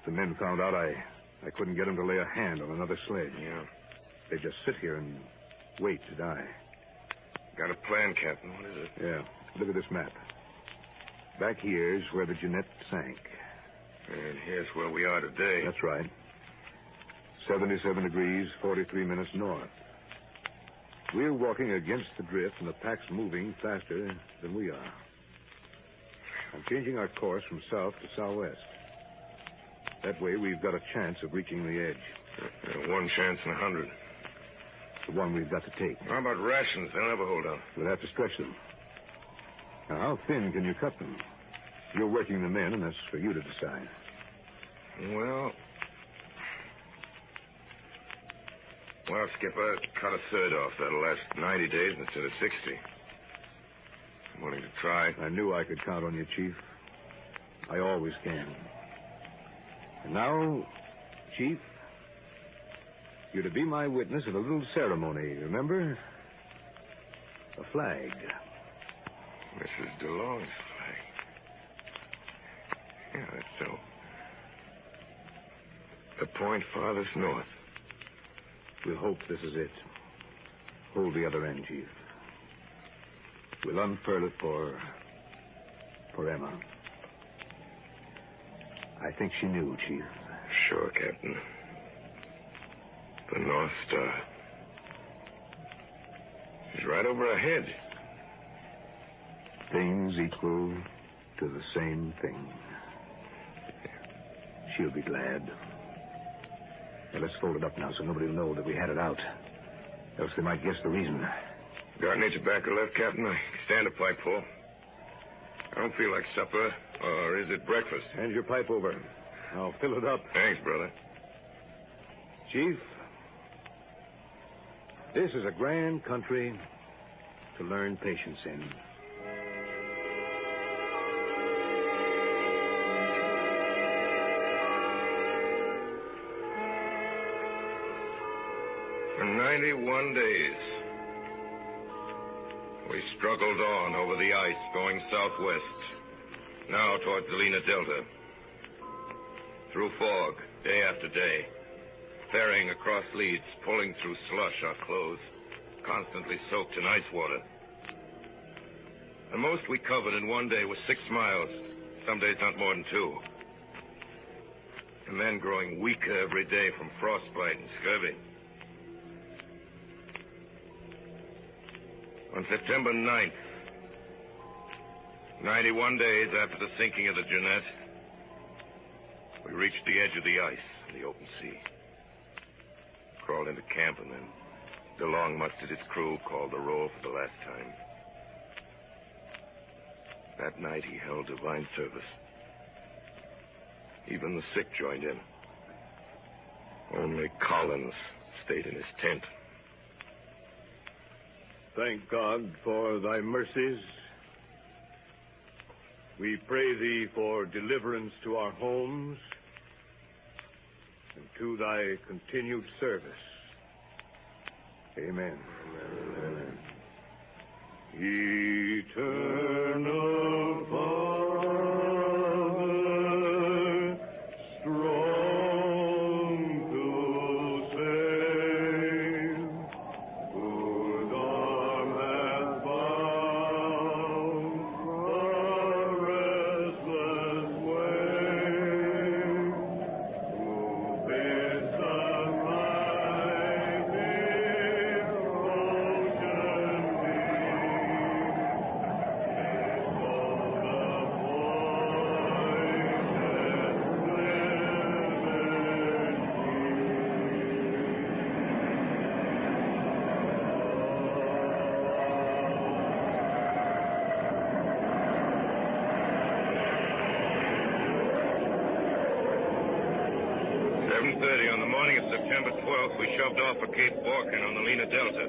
The men found out I couldn't get them to lay a hand on another sled. Yeah. They just sit here and wait to die. Got a plan, Captain. What is it? Yeah. Look at this map. Back here is where the Jeanette sank. And here's where we are today. That's right. 77 degrees, 43 minutes north. We're walking against the drift, and the pack's moving faster than we are. I'm changing our course from south to southwest. That way, we've got a chance of reaching the edge. One chance in 100. The one we've got to take. How about rations? They'll never hold out. We'll have to stretch them. Now, how thin can you cut them? You're working the men, and that's for you to decide. Well, Skip, I cut a third off. That'll last 90 days instead of 60. I'm willing to try. I knew I could count on you, Chief. I always can. And now, Chief, you're to be my witness at a little ceremony, remember? A flag. Mrs. DeLong's flag. Yeah, that's so. The point farthest north. We'll hope this is it. Hold the other end, Chief. We'll unfurl it for Emma. I think she knew, Chief. Sure, Captain. The North Star. She's right over ahead. Things equal to the same thing. She'll be glad. Now, let's fold it up now so nobody will know that we had it out. Else they might guess the reason. Got any tobacco left, Captain? I can stand a pipe full. I don't feel like supper. Or is it breakfast? Hand your pipe over. I'll fill it up. Thanks, brother. Chief, this is a grand country to learn patience in. For 91 days, we struggled on over the ice going southwest, now towards the Lena Delta. Through fog, day after day, ferrying across leads, pulling through slush our clothes, constantly soaked in ice water. The most we covered in one day was 6 miles, some days not more than 2. And then growing weaker every day from frostbite and scurvy. On September 9th, 91 days after the sinking of the Jeanette, we reached the edge of the ice in the open sea. Crawled into camp, and then DeLong mustered his crew, called the roll for the last time. That night he held divine service. Even the sick joined in. Only Collins stayed in his tent. Thank God for thy mercies. We pray thee for deliverance to our homes and to thy continued service. Amen. Amen. Eternal Father, strong to save, whose arm hath bound the restless wave, who bids the mighty ocean September 12th, we shoved off for Cape Borkin on the Lena Delta.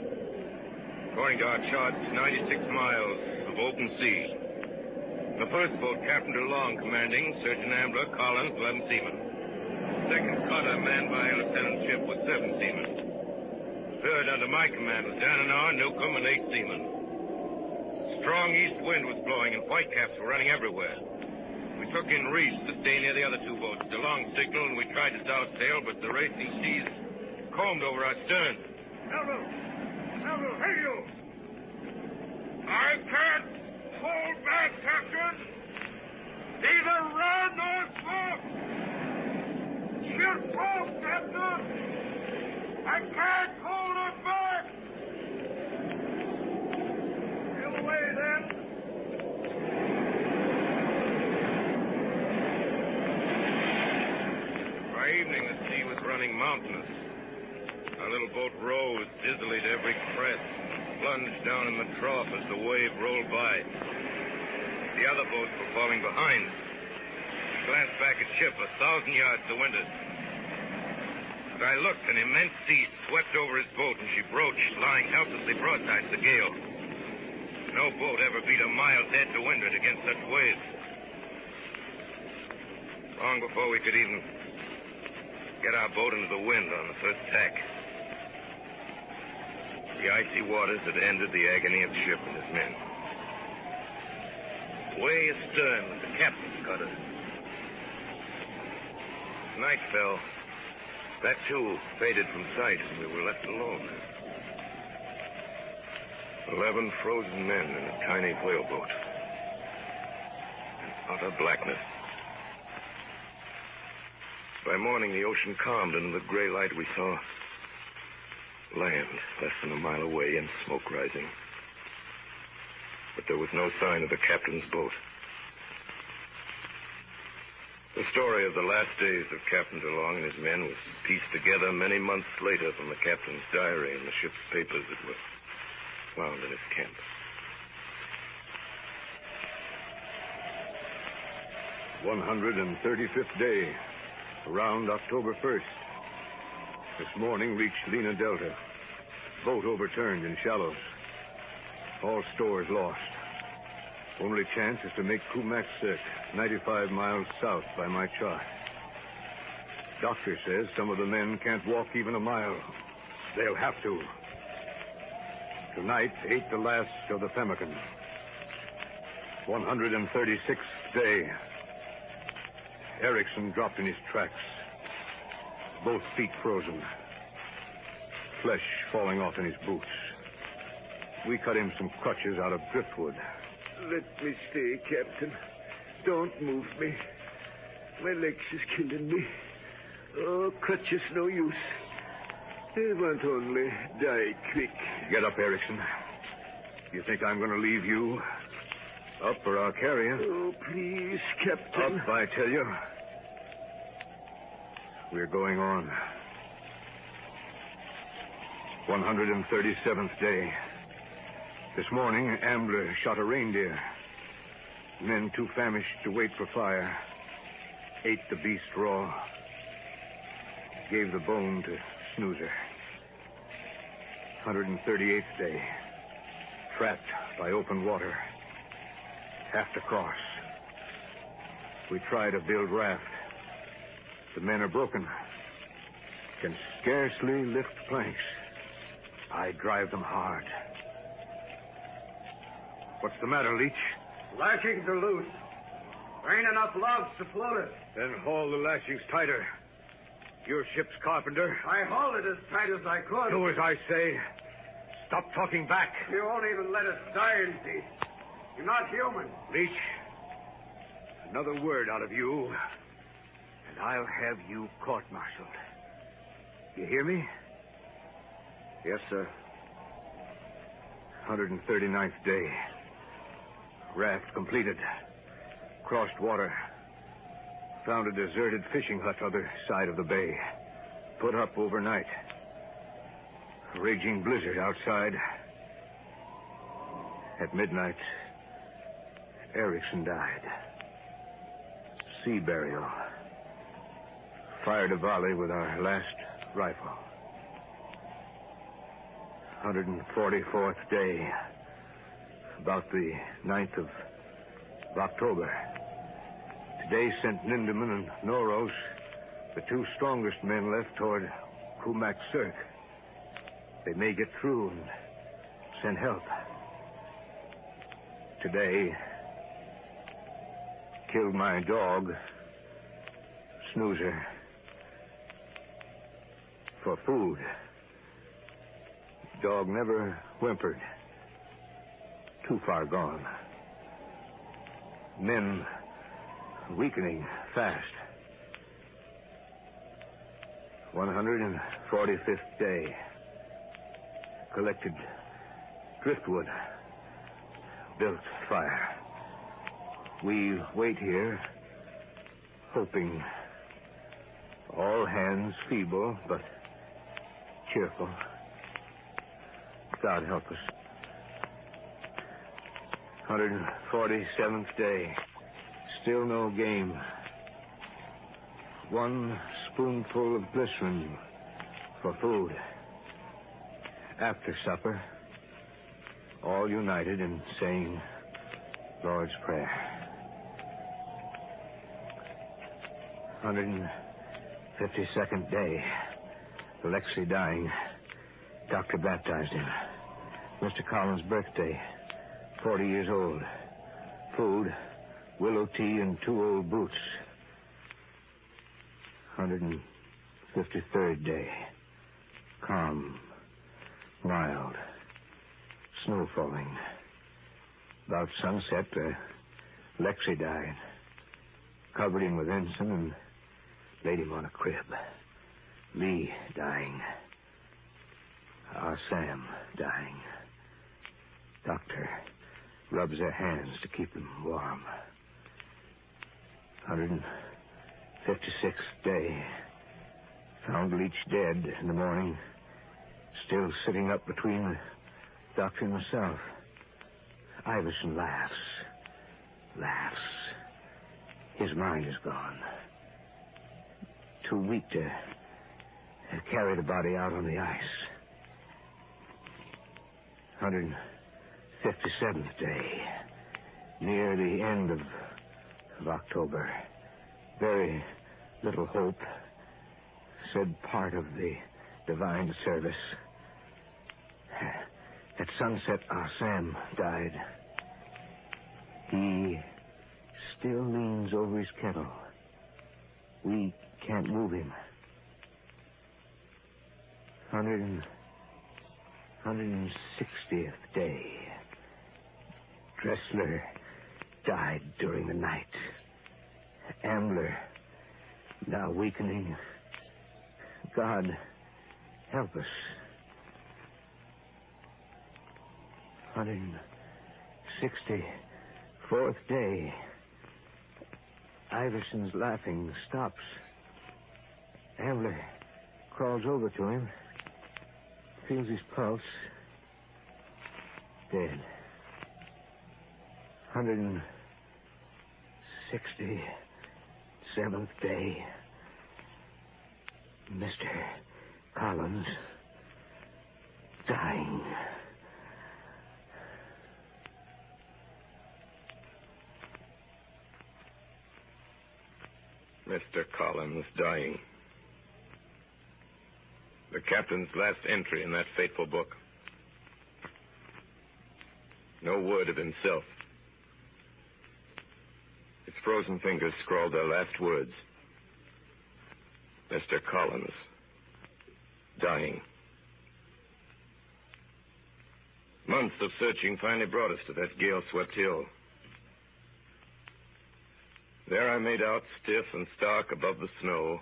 According to our charts, 96 miles of open sea. The first boat, Captain DeLong commanding, Surgeon Ambler, Collins, 11 seamen. The second cutter, manned by a lieutenant ship, was 7 seamen. The 3rd under my command was Dananor, Newcomb, and 8 seamen. Strong east wind was blowing, and whitecaps were running everywhere. We took in Reese to stay near the other 2 boats. The long signal, and we tried to south sail, but the racing seas combed over our stern. Melville, hey you! I can't hold back, Captain. Neither run nor smoke. She'll broke, Captain. I can't hold her back. Give away, then. By evening, the sea was running mountainous. Our little boat rose dizzily to every crest, plunged down in the trough as the wave rolled by. The other boats were falling behind. We glanced back at ship 1,000 yards to windward. As I looked, an immense sea swept over his boat, and she broached, lying helplessly broadside to the gale. No boat ever beat a mile dead to windward against such waves. Long before we could even get our boat into the wind on the first tack, the icy waters had ended the agony of the ship and his men. Way astern was the captain's cutter. As night fell, that too faded from sight, and we were left alone. 11 frozen men in a tiny whaleboat. In utter blackness. By morning, the ocean calmed, and in the gray light we saw land less than a mile away and smoke rising. But there was no sign of the captain's boat. The story of the last days of Captain DeLong and his men was pieced together many months later from the captain's diary and the ship's papers that were found in his camp. "135th day, around October 1st. This morning reached Lena Delta. Boat overturned in shallows. All stores lost. Only chance is to make Kumak Cirque, 95 miles south by my chart. Doctor says some of the men can't walk even a mile. They'll have to. Tonight ate the last of the pemmican. 136th day. Erickson dropped in his tracks. Both feet frozen. Flesh falling off in his boots. We cut him some crutches out of driftwood. Let me stay, Captain. Don't move me. My legs is killing me. Oh, crutches no use. They won't only die quick. Get up, Erickson. You think I'm going to leave you? Up or I'll carry you. Oh, please, Captain. Up, I tell you. We're going on. 137th day. This morning, Ambler shot a reindeer. Men too famished to wait for fire ate the beast raw. Gave the bone to Snoozer. 138th day. Trapped by open water. Have to cross. We try to build raft. The men are broken. Can scarcely lift planks. I drive them hard. What's the matter, Leach? Lashings are loose. There ain't enough logs to float it. Then haul the lashings tighter. Your ship's carpenter. I hauled it as tight as I could. Do as I say. Stop talking back. You won't even let us die in peace. You're not human. Leach, another word out of you, and I'll have you court-martialed. You hear me? Yes, sir. 139th day. Raft completed. Crossed water. Found a deserted fishing hut other side of the bay. Put up overnight. Raging blizzard outside. At midnight, Erickson died. Sea burial. Fired a volley with our last rifle. 144th day. About the 9th of October. Today sent Nindeman and Noros, the two strongest men left, toward Kumak Cirque. They may get through and send help. Today, killed my dog, Snoozer, for food. Dog never whimpered. Too far gone. Men weakening fast. 145th day. Collected driftwood. Built fire. We wait here, hoping. All hands feeble, but cheerful. God help us. 147th day. Still no game. One spoonful of glycerin for food. After supper, all united in saying Lord's Prayer. 152nd day. Alexei dying. Doctor baptized him. Mr. Collins' birthday. 40 years old. Food, willow tea, and 2 old boots. 153rd day. Calm. Mild. Snow falling. About sunset, Alexei died. Covered him with ensign and laid him on a crib. Lee dying. Our Sam dying. Doctor rubs their hands to keep them warm. 156th day. Found Leach dead in the morning. Still sitting up between the doctor and myself. Iverson laughs. Laughs. His mind is gone. Too weak to carry the body out on the ice. 157th day. Near the end of October. Very little hope. Said part of the divine service. At sunset, our Sam died. He still leans over his kettle. We can't move him. 160th day. Dressler died during the night. Ambler, now weakening. God, help us. 164th day. Iverson's laughing stops. Ambler crawls over to him. Feels his pulse. Dead. 167th day. Mr. Collins dying. Mr. Collins dying. The captain's last entry in that fateful book. No word of himself. His frozen fingers scrawled their last words. Mr. Collins dying. Months of searching finally brought us to that gale-swept hill. There I made out, stiff and stark above the snow,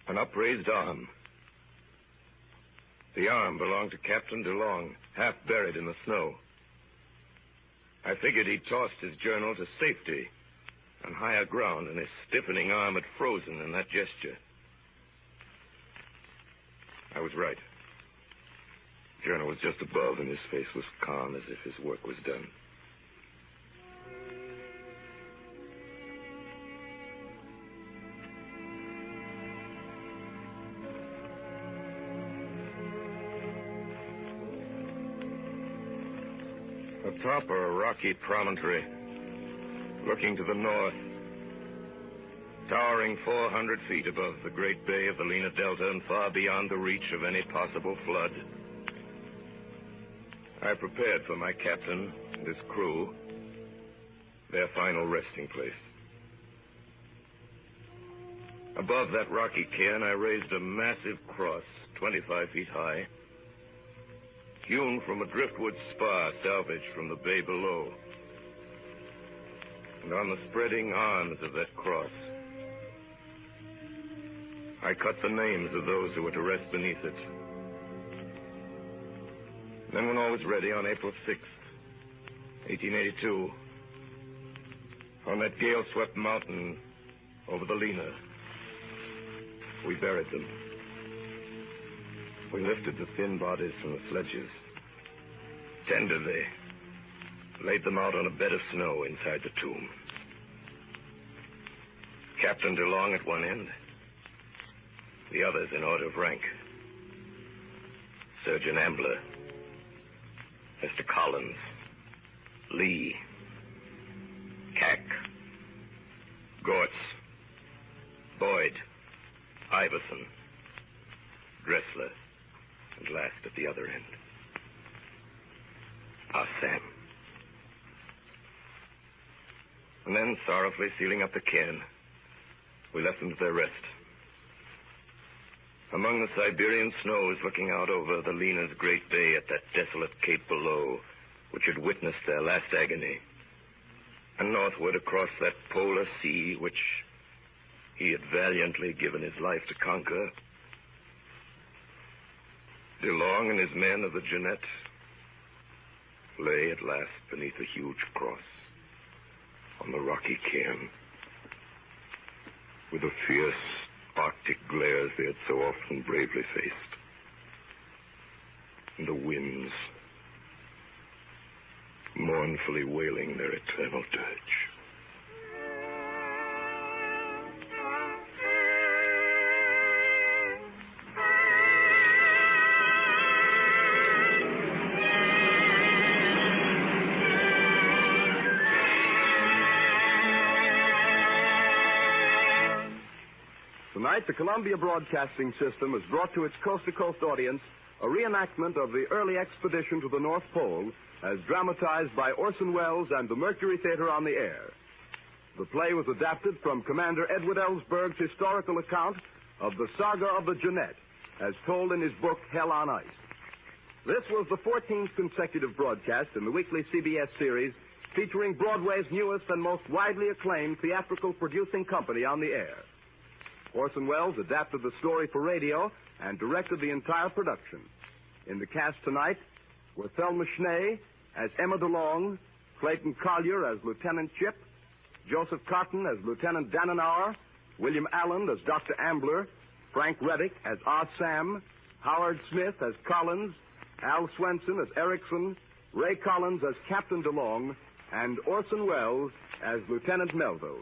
an upraised arm. The arm belonged to Captain DeLong, half buried in the snow. I figured he'd tossed his journal to safety on higher ground, and his stiffening arm had frozen in that gesture. I was right. The journal was just above, and his face was calm as if his work was done. Atop a rocky promontory, looking to the north, towering 400 feet above the great bay of the Lena Delta and far beyond the reach of any possible flood. I prepared for my captain and his crew their final resting place. Above that rocky cairn, I raised a massive cross, 25 feet high, hewn from a driftwood spar salvaged from the bay below. And on the spreading arms of that cross, I cut the names of those who were to rest beneath it. And then when all was ready on April 6th, 1882, on that gale-swept mountain over the Lena, we buried them. We lifted the thin bodies from the sledges. Tender they laid them out on a bed of snow inside the tomb. Captain DeLong at one end, the others in order of rank. Surgeon Ambler, Mr. Collins, Lee, Cack, Gortz, Boyd, Iverson, Dressler, and last at the other end, our Sam. And then, sorrowfully sealing up the cairn, we left them to their rest. Among the Siberian snows looking out over the Lena's great bay at that desolate cape below, which had witnessed their last agony, and northward across that polar sea which he had valiantly given his life to conquer, DeLong and his men of the Jeannette lay at last beneath a huge cross on the rocky cairn, with the fierce Arctic glares they had so often bravely faced, and the winds mournfully wailing their eternal dirge. Tonight, the Columbia Broadcasting System has brought to its coast-to-coast audience a reenactment of the early expedition to the North Pole as dramatized by Orson Welles and the Mercury Theater on the Air. The play was adapted from Commander Edward Ellsberg's historical account of the saga of the Jeannette, as told in his book, Hell on Ice. This was the 14th consecutive broadcast in the weekly CBS series featuring Broadway's newest and most widely acclaimed theatrical producing company on the air. Orson Welles adapted the story for radio and directed the entire production. In the cast tonight were Thelma Schnee as Emma DeLong, Clayton Collier as Lieutenant Chip, Joseph Cotton as Lieutenant Dannenauer, William Allen as Dr. Ambler, Frank Reddick as Ah Sam, Howard Smith as Collins, Al Swenson as Erickson, Ray Collins as Captain DeLong, and Orson Welles as Lieutenant Melville.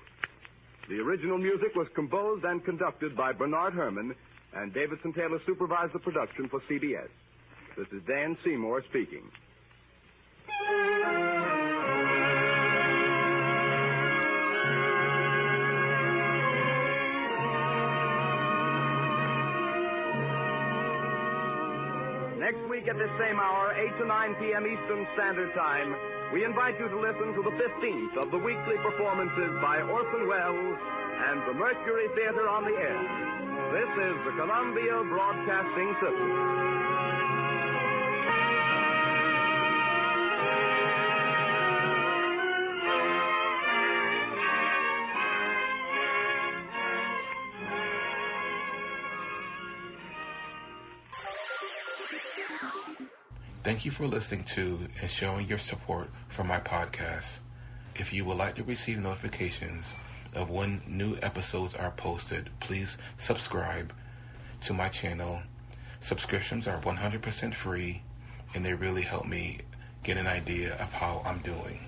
The original music was composed and conducted by Bernard Herrmann, and Davidson Taylor supervised the production for CBS. This is Dan Seymour speaking. Next week at this same hour, 8 to 9 p.m. Eastern Standard Time, we invite you to listen to the 15th of the weekly performances by Orson Welles and the Mercury Theater on the Air. This is the Columbia Broadcasting System. Thank you for listening to and showing your support for my podcast. If you would like to receive notifications of when new episodes are posted, please subscribe to my channel. Subscriptions are 100% free, and they really help me get an idea of how I'm doing.